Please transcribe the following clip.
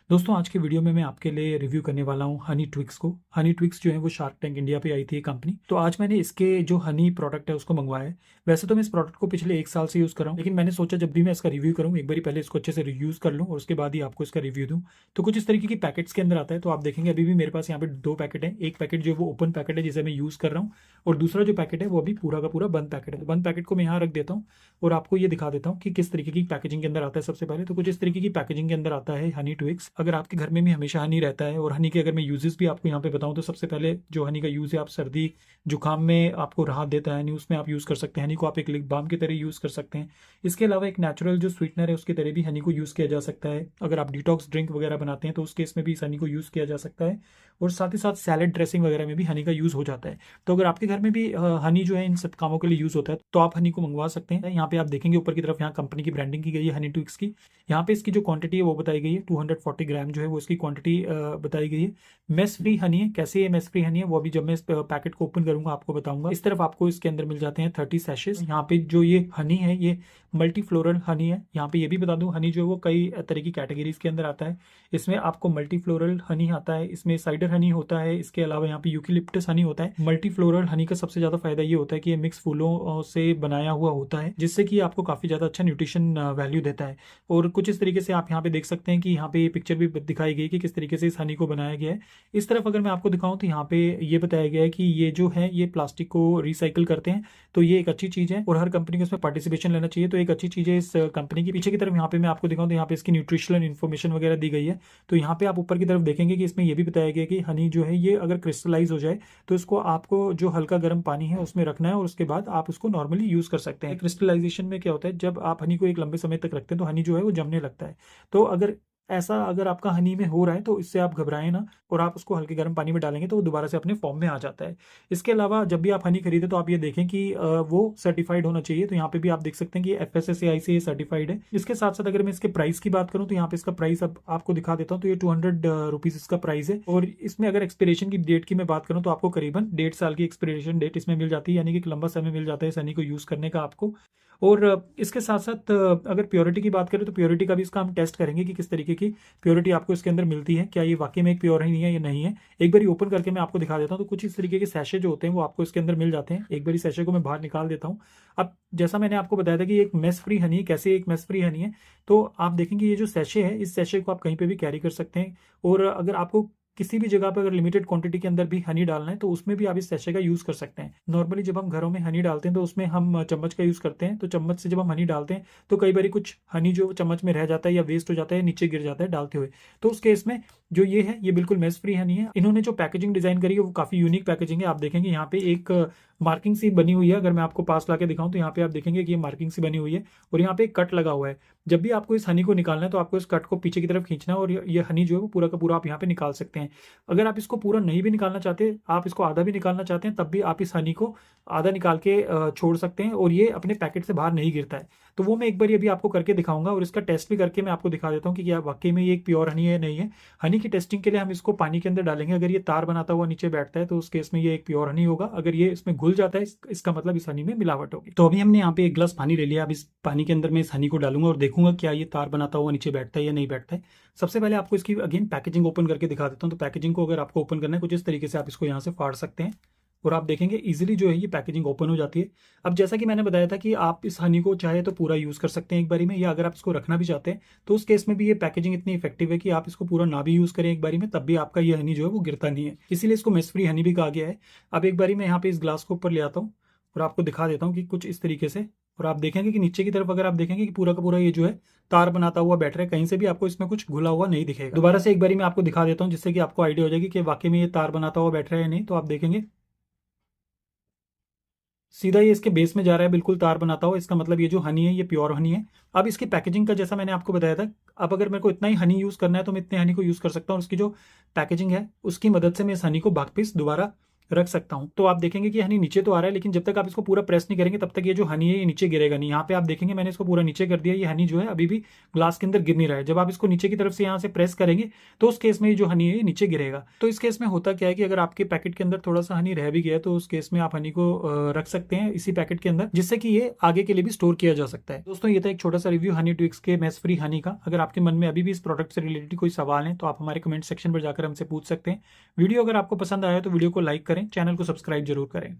दोस्तों आज की वीडियो में मैं आपके लिए रिव्यू करने वाला हूँ हनी ट्विक्स को। हनी ट्विक्स जो है वो शार्क टैंक इंडिया पे आई थी कंपनी। तो आज मैंने इसके जो हनी प्रोडक्ट है उसको मंगवाया है। वैसे तो मैं इस प्रोडक्ट को पिछले 1 साल से यूज़ कर रहा हूँ, लेकिन मैंने सोचा जब भी मैं इसका रिव्यू करूँ एक बार पहले इसको अच्छे से यूज़ कर लूँ और उसके बाद ही आपको इसका रिव्यू दूँ। तो कुछ इस तरीके की पैकेट्स के अंदर आता है। तो आप देखेंगे अभी भी मेरे पास यहाँ पे 2 पैकेट है। एक पैकेट जो है वो ओपन पैकेट है जिसे मैं यूज़ कर रहा हूँ, और दूसरा जो पैकेट है वो अभी पूरा का पूरा बंद पैकेट है। तो बंद पैकेट को मैं यहाँ रख देता हूँ और आपको ये दिखा देता हूँ कि किस तरीके की पैकेजिंग के अंदर आता है। सबसे पहले तो कुछ इस तरीके की पैकेजिंग के अंदर आता है हनी ट्विक्स। अगर आपके घर में भी हमेशा हनी रहता है, और हनी के अगर मैं यूजेस भी आपको यहाँ पे बताऊँ तो सबसे पहले जो हनी का यूज़ है, आप सर्दी जुकाम में आपको राहत देता है हनी, उसमें आप यूज़ कर सकते हैं। हनी को आप एक लिप बाम की तरह यूज़ कर सकते हैं। इसके अलावा एक नेचुरल जो स्वीटनर है उसकी तरह भी हनी को यूज़ किया जा सकता है। अगर आप डिटॉक्स ड्रिंक वगैरह बनाते हैं तो उस केस में भी इस हनी को यूज़ किया जा सकता है, और साथ ही साथ सैलेड ड्रेसिंग वगैरह में भी हनी का यूज़ हो जाता है। तो अगर आपके घर में भी हनी जो है इन सब कामों के लिए यूज़ होता है तो आप हनी को मंगवा सकते हैं। यहाँ पे आप देखेंगे ऊपर की तरफ यहाँ कंपनी की ब्रांडिंग की गई है हनी ट्विक्स की। यहाँ पे इसकी जो क्वांटिटी है वो बताई गई है 240 ग्राम जो है वो इसकी क्वांटिटी बताई गई है। मेस फ्री हनी है। कैसे ये मेस फ्री हनी है वो अभी जब मैं इस पैकेट को ओपन करूंगा आपको बताऊंगा। इस तरफ आपको इसके अंदर मिल जाते हैं 30 सैशेस। यहाँ पे जो ये हनी है ये मल्टी फ्लोरल हनी है। यहाँ पे ये भी बता दूं हनी जो है वो कई तरह की कैटेगरीज के अंदर आता है। इसमें आपको मल्टी फ्लोरल हनी आता है, इसमें साइडर हनी होता है, इसके अलावा यहाँ पे यूकेलिप्टस हनी होता है। मल्टी फ्लोरल हनी का सबसे ज्यादा फायदा ये होता है कि ये मिक्स फूलों से बनाया हुआ होता है, जिससे कि आपको काफी ज्यादा अच्छा न्यूट्रिशन वैल्यू देता है। और कुछ इस तरीके से आप यहाँ पे देख सकते हैं कि यहाँ पे ये पिक्चर भी दिखाई गई कि किस तरीके से इस हनी को बनाया गया है। इस तरफ अगर मैं आपको दिखाऊं तो यहाँ पे ये बताया गया है कि ये जो है ये प्लास्टिक को रिसाइकिल करते हैं। तो ये एक अच्छी चीज है और हर कंपनी को इसमें पार्टिसिपेशन लेना चाहिए। तो एक अच्छी चीज है इस कंपनी की। पीछे की तरफ यहाँ पे मैं आपको दिखाऊं तो यहाँ पे इसकी न्यूट्रिशनल इन्फॉर्मेशन वगैरह दी गई है। तो यहाँ पे आप ऊपर की तरफ देखेंगे कि इसमें यह भी बताया गया कि हनी जो है ये अगर क्रिस्टलाइज हो जाए तो इसको आपको जो हल्का गर्म पानी है उसमें रखना है, और उसके बाद आप उसको नॉर्मली यूज कर सकते हैं। क्रिस्टलाइजेशन में क्या होता है, जब आप हनी को एक लंबे समय तक रखते हैं तो हनी जो है वो जमने लगता है। तो अगर आपका हनी में हो रहा है तो इससे आप घबराएं ना, और आप उसको हल्के गर्म पानी में डालेंगे तो वो दोबारा से अपने फॉर्म में आ जाता है। इसके अलावा जब भी आप हनी खरीदे तो आप ये देखें कि वो सर्टिफाइड होना चाहिए। तो यहाँ पे भी आप देख सकते हैं कि FSSAI से ये सर्टिफाइड है। इसके साथ साथ अगर मैं इसके प्राइस की बात करूँ तो यहाँ पे इसका प्राइस अब आपको दिखा देता हूँ। तो ये 200 रुपीज इसका प्राइस है, और इसमें अगर एक्सपिरेशन की डेट की मैं बात करूँ तो आपको करीबन 1.5 साल की एक्सपिरेशन डेट इसमें मिल जाती है, यानी कि एक लंबा समय मिल जाता है इस हनी को यूज करने का आपको। और इसके साथ साथ अगर प्योरिटी की बात करें तो प्योरिटी का भी इसका हम टेस्ट करेंगे कि किस तरीके की प्योरिटी आपको इसके अंदर मिलती है, क्या ये वाकई में एक प्योर ही है या नहीं है। एक बार ओपन करके मैं आपको दिखा देता हूँ। तो कुछ इस तरीके के सैशे जो होते हैं वो आपको इसके अंदर मिल जाते हैं। एक बार सैशे को मैं बाहर निकाल देता हूँ। अब जैसा मैंने आपको बताया था कि एक मेस फ्री हनी, कैसे एक मेस फ्री हनी है, तो आप देखेंगे ये जो सैशे है इस सैशे को आप कहीं पे भी कैरी कर सकते हैं। और अगर आपको किसी भी जगह पर अगर लिमिटेड क्वांटिटी के अंदर भी हनी डालना है तो उसमें भी आप इस सैशे का यूज कर सकते हैं। नॉर्मली जब हम घरों में हनी डालते हैं तो उसमें हम चम्मच का यूज करते हैं। तो चम्मच से जब हम हनी डालते हैं तो कई बार कुछ हनी जो चम्मच में रह जाता है या वेस्ट हो जाता है, नीचे गिर जाता है डालते हुए। तो उस केस में जो ये है ये बिल्कुल मेस फ्री हनी है। इन्होंने जो पैकेजिंग डिजाइन करी है वो काफी यूनिक पैकेजिंग है। आप देखेंगे यहाँ पे एक मार्किंग सी बनी हुई है। अगर मैं आपको पास लाके दिखाऊं तो यहाँ पे आप देखेंगे कि ये मार्किंग सी बनी हुई है, और यहाँ पे एक कट लगा हुआ है। जब भी आपको इस हनी को निकालना है तो आपको इस कट को पीछे की तरफ खींचना है, और ये हनी जो है वो पूरा का पूरा आप यहाँ पे निकाल सकते हैं। अगर आप इसको पूरा नहीं भी निकालना चाहते, आप इसको आधा भी निकालना चाहते हैं, तब भी आप इस हनी को आधा निकाल के छोड़ सकते हैं, और ये अपने पैकेट से बाहर नहीं गिरता है। तो वो मैं एक बार ये भी आपको करके दिखाऊंगा, और इसका टेस्ट भी करके मैं आपको दिखा देता हूँ कि क्या वाकई में ये एक प्योर हनी है या नहीं है। हनी की टेस्टिंग के लिए हम इसको पानी के अंदर डालेंगे। अगर ये तार बनाता हुआ नीचे बैठता है तो उस केस में ये एक प्योर हनी होगा। अगर ये इसमें घुल जाता है इसका मतलब इस हनी में मिलावट होगी। तो अभी हमने यहाँ पे एक गिलास पानी ले लिया। अब इस पानी के अंदर मैं इस हनी को डालूंगा और देखूंगा क्या ये तार बनाता हुआ नीचे बैठता है या नहीं बैठता है। सबसे पहले आपको इसकी अगेन पैकेजिंग ओपन करके दिखा देता हूँ। तो पैकेजिंग को अगर आपको ओपन करना है कुछ इस तरीके से आप इसको यहाँ से फाड़ सकते हैं, और आप देखेंगे इजीली जो है ये पैकेजिंग ओपन हो जाती है। अब जैसा कि मैंने बताया था कि आप इस हनी को चाहे तो पूरा यूज कर सकते हैं एक बारी में, या अगर आप इसको रखना भी चाहते हैं तो उस केस में भी ये पैकेजिंग इतनी इफेक्टिव है कि आप इसको पूरा ना भी यूज करें एक बारी में तब भी आपका ये हनी जो है वो गिरता नहीं है। इसीलिए इसको मेस फ्री हनी भी कहा गया है। अब एक बारी मैं यहाँ पे इस ग्लास को ऊपर ले आता हूँ और आपको दिखा देता हूँ कि कुछ इस तरीके से। और आप देखेंगे कि नीचे की तरफ अगर आप देखेंगे कि पूरा का पूरा ये जो है तार बनाता हुआ बैठ रहा है, कहीं से भी आपको इसमें कुछ घुला हुआ नहीं दिखेगा। दोबारा से एक बारी मैं आपको दिखा देता हूँ जिससे कि आपको आइडिया हो जाएगी कि वाकई में ये तार बनाता हुआ बैठ रहा है या नहीं। तो आप देखेंगे सीधा ये इसके बेस में जा रहा है, बिल्कुल तार बनाता हुआ। इसका मतलब ये जो हनी है ये प्योर हनी है। अब इसकी पैकेजिंग का जैसा मैंने आपको बताया था, अब अगर मेरे को इतना ही हनी यूज करना है तो मैं इतने हनी को यूज कर सकता हूँ। और उसकी जो पैकेजिंग है उसकी मदद से मैं इस हनी को वापस दोबारा रख सकता हूँ। तो आप देखेंगे कि हनी नीचे तो आ रहा है, लेकिन जब तक आप इसको पूरा प्रेस नहीं करेंगे तब तक ये जो हनी है ये नीचे गिरेगा नहीं। यहाँ पे आप देखेंगे मैंने इसको पूरा नीचे कर दिया, ये हनी जो है अभी भी ग्लास के अंदर गिर नहीं रहा है। जब आप इसको नीचे की तरफ से यहाँ से प्रेस करेंगे तो उस केस में ये जो हनी है ये नीचे गिरेगा। तो इस केस में होता क्या है कि अगर आपके पैकेट के अंदर थोड़ा सा हनी रह भी गया तो उस केस में आप हनी को रख सकते हैं इसी पैकेट के अंदर, जिससे कि ये आगे के लिए भी स्टोर किया जा सकता है। दोस्तों ये था एक छोटा सा रिव्यू हनी ट्विक्स के मेस फ्री हनी का। अगर आपके मन में अभी भी इस प्रोडक्ट से रिलेटेड कोई सवाल है तो आप हमारे कमेंट सेक्शन पर जाकर हमसे पूछ सकते हैं। वीडियो अगर आपको पसंद आया तो वीडियो को लाइक करें, चैनल को सब्सक्राइब जरूर करें।